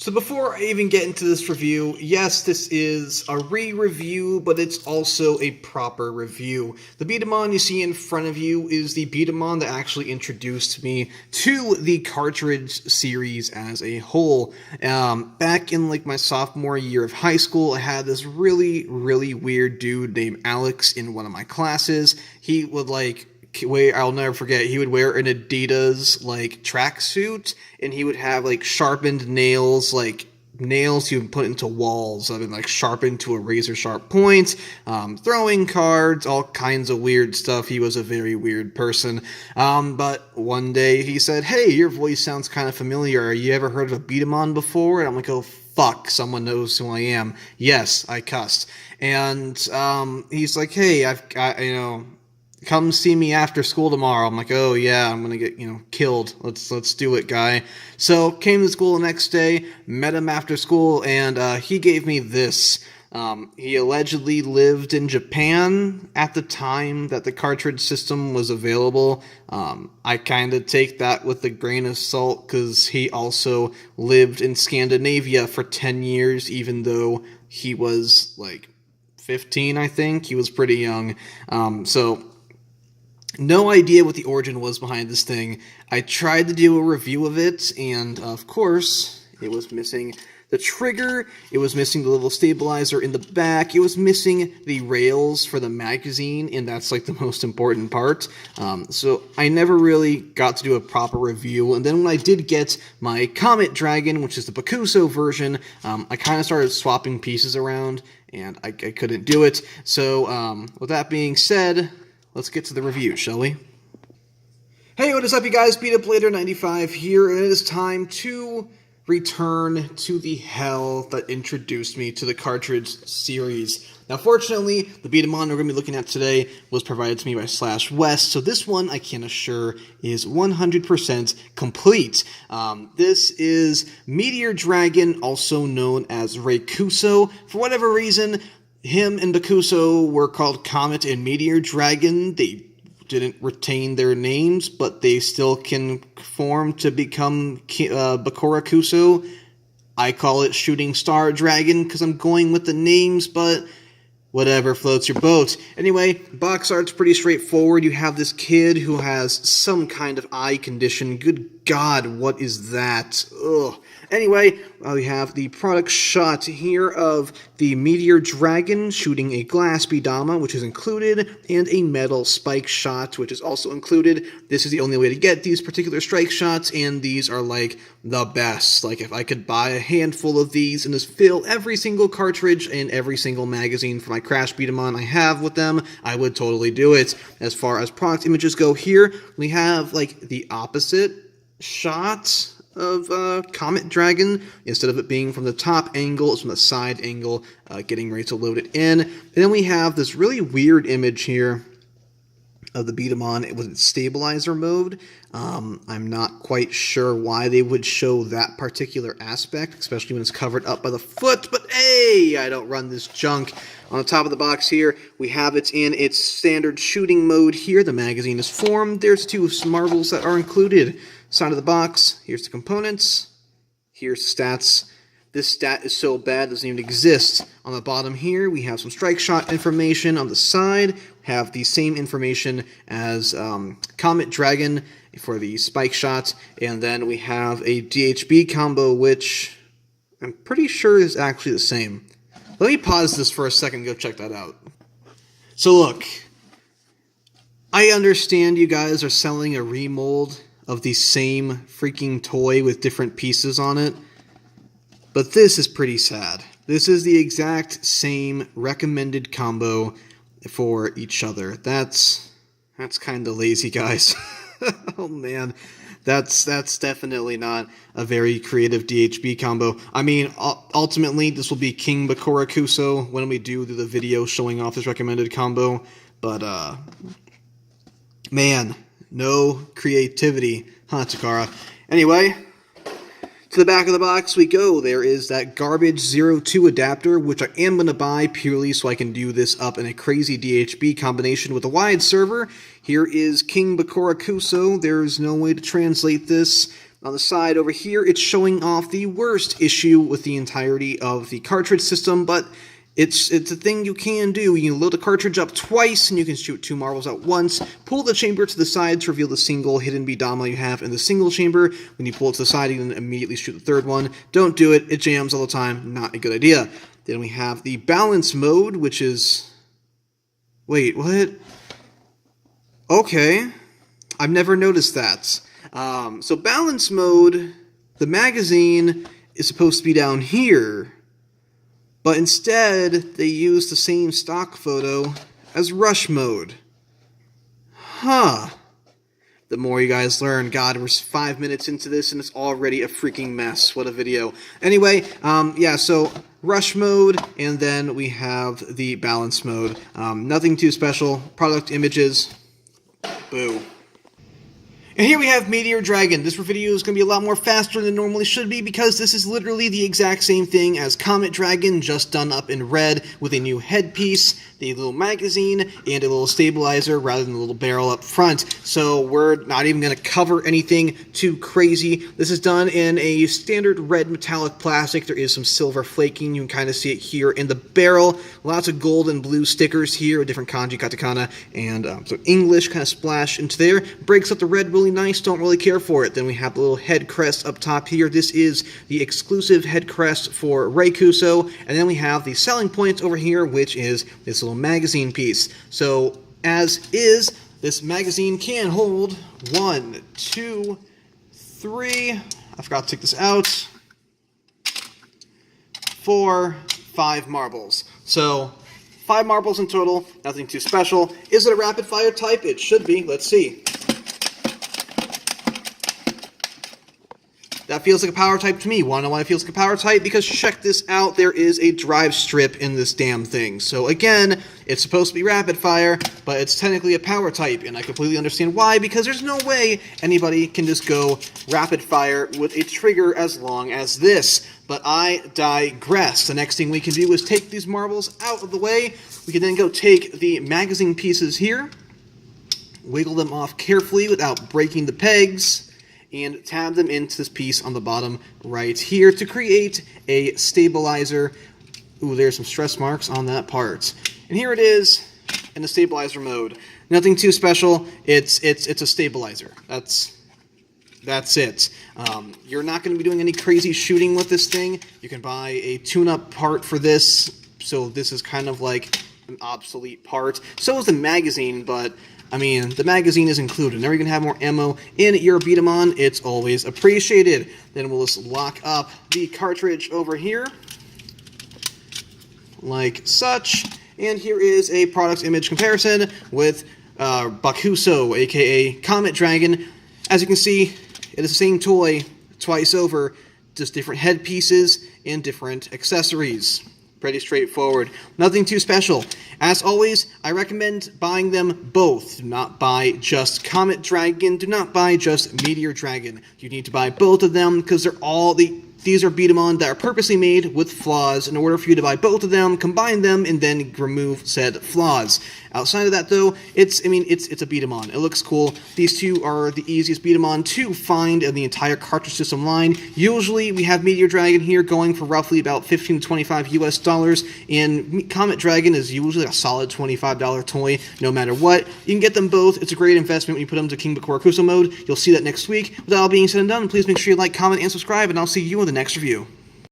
So before I even get into this review, yes, this is a re-review, but it's also a proper review. The Bdaman you see in front of you is the Bdaman that actually introduced me to the cartridge series as a whole. Back in like my sophomore year of high school, I had this really weird dude named Alex in one of my classes. He would I'll never forget, he would wear an Adidas, tracksuit, and he would have, sharpened nails, nails he would put into walls, sharpened to a razor-sharp point, throwing cards, all kinds of weird stuff. He was a very weird person. But one day he said, "Hey, your voice sounds kind of familiar. You ever heard of a Bdaman before?" And I'm like, "Oh, fuck, someone knows who I am." Yes, I cussed. And he's like, "Hey, come see me after school tomorrow." I'm like, "Oh yeah, I'm gonna get, killed. Let's do it, guy." So came to school the next day, met him after school, and he gave me this. He allegedly lived in Japan at the time that the cartridge system was available. I kind of take that with a grain of salt, because he also lived in Scandinavia for 10 years, even though he was 15, I think. He was pretty young. No idea what the origin was behind this thing. I tried to do a review of it, and of course, it was missing the trigger, it was missing the little stabilizer in the back, it was missing the rails for the magazine, and that's the most important part. So I never really got to do a proper review, and then when I did get my Comet Dragon, which is the Bakuso version, I kind of started swapping pieces around, and I couldn't do it. So with that being said, let's get to the review, shall we? Hey, what is up, you guys? BeatUpLater95 here, and it is time to return to the hell that introduced me to the cartridge series. Now, fortunately, the Bdaman we're going to be looking at today was provided to me by /West, so this one, I can assure, is 100% complete. This is Meteor Dragon, also known as Raykuso. For whatever reason, him and Bakuso were called Comet and Meteor Dragon. They didn't retain their names, but they still can form to become Bakurakuso. I call it Shooting Star Dragon because I'm going with the names, but whatever floats your boat. Anyway, box art's pretty straightforward. You have this kid who has some kind of eye condition. Good God, what is that? Ugh. Anyway, we have the product shot here of the Meteor Dragon shooting a glass Bdaman, which is included, and a metal spike shot, which is also included. This is the only way to get these particular strike shots, and these are the best. If I could buy a handful of these and just fill every single cartridge and every single magazine for my Crash Bdaman I have with them, I would totally do it. As far as product images go here, we have the opposite shot of Comet Dragon. Instead of it being from the top angle, it's from the side angle, getting ready to load it in. And then we have this really weird image here of the Bdaman with its stabilizer mode. I'm not quite sure why they would show that particular aspect, especially when it's covered up by the foot, but hey, I don't run this junk. On the top of the box here, we have it in its standard shooting mode here. The magazine is formed. There's two marbles that are included. Side of the box, here's the components, here's stats. This stat is so bad it doesn't even exist. On the bottom here, we have some strike shot information. On the side, we have the same information as Comet Dragon for the spike shot. And then we have a DHB combo, which I'm pretty sure is actually the same. Let me pause this for a second and go check that out. So look, I understand you guys are selling a remold of the same freaking toy with different pieces on it, but this is pretty sad. This is the exact same recommended combo for each other. That's kind of lazy, guys. Oh man, that's definitely not a very creative DHB combo. I mean, ultimately, this will be King Bakurakuso when we do the video showing off his recommended combo, but man, no creativity, huh, Takara? Anyway, to the back of the box we go. There is that garbage 02 adapter, which I am going to buy purely so I can do this up in a crazy DHB combination with a wide server. Here is King Bakurakuso. There's no way to translate this. On the side over here, it's showing off the worst issue with the entirety of the cartridge system, but it's a thing you can do. You can load the cartridge up twice, and you can shoot 2 marbles at once. Pull the chamber to the side to reveal the single hidden Bdaman you have in the single chamber. When you pull it to the side, you can immediately shoot the third one. Don't do it. It jams all the time. Not a good idea. Then we have the balance mode, which is... Wait, what? Okay. I've never noticed that. So balance mode, the magazine is supposed to be down here, but instead they use the same stock photo as rush mode. Huh. The more you guys learn. God, we're 5 minutes into this and it's already a freaking mess. What a video. Anyway, yeah, so rush mode, and then we have the balance mode. Nothing too special. Product images. Boo. And here we have Meteor Dragon. This video is going to be a lot more faster than it normally should be because this is literally the exact same thing as Comet Dragon, just done up in red with a new headpiece, the little magazine, and a little stabilizer rather than a little barrel up front. So we're not even going to cover anything too crazy. This is done in a standard red metallic plastic. There is some silver flaking. You can kind of see it here in the barrel. Lots of gold and blue stickers here with different kanji, katakana, and so English kind of splash into there. Breaks up the red really nice, don't really care for it. Then we have the little head crest up top here. This is the exclusive head crest for Raykuso. And then we have the selling point over here, which is this little magazine piece. So, as is, this magazine can hold 1, 2, 3, I forgot to take this out, 4, 5 marbles. So, 5 marbles in total, nothing too special. Is it a rapid fire type? It should be. Let's see. That feels like a power type to me. Want to know why it feels like a power type? Because check this out, there is a drive strip in this damn thing. So again, it's supposed to be rapid fire, but it's technically a power type, and I completely understand why, because there's no way anybody can just go rapid fire with a trigger as long as this. But I digress. The next thing we can do is take these marbles out of the way. We can then go take the magazine pieces here, wiggle them off carefully without breaking the pegs, and tab them into this piece on the bottom right here to create a stabilizer. Ooh, there's some stress marks on that part. And here it is in the stabilizer mode. Nothing too special. It's a stabilizer. That's it. You're not going to be doing any crazy shooting with this thing. You can buy a tune-up part for this, so this is kind of like an obsolete part. So is the magazine, but I mean, the magazine is included. Now you're going to have more ammo in your Bdaman. It's always appreciated. Then we'll just lock up the cartridge over here, like such. And here is a product image comparison with Bakuso, aka Comet Dragon. As you can see, it is the same toy twice over, just different headpieces and different accessories. Pretty straightforward. Nothing too special. As always, I recommend buying them both. Do not buy just Comet Dragon. Do not buy just Meteor Dragon. You need to buy both of them because these are Bdaman that are purposely made with flaws in order for you to buy both of them, combine them, and then remove said flaws. Outside of that, though, it's a Bdaman. It looks cool. These two are the easiest Bdaman to find in the entire cartridge system line. Usually, we have Meteor Dragon here going for roughly about $15 to $25 US, and Comet Dragon is usually a solid $25 toy, no matter what. You can get them both. It's a great investment when you put them to King Bakurakuso mode. You'll see that next week. With that all being said and done, please make sure you like, comment, and subscribe, and I'll see you in the next review.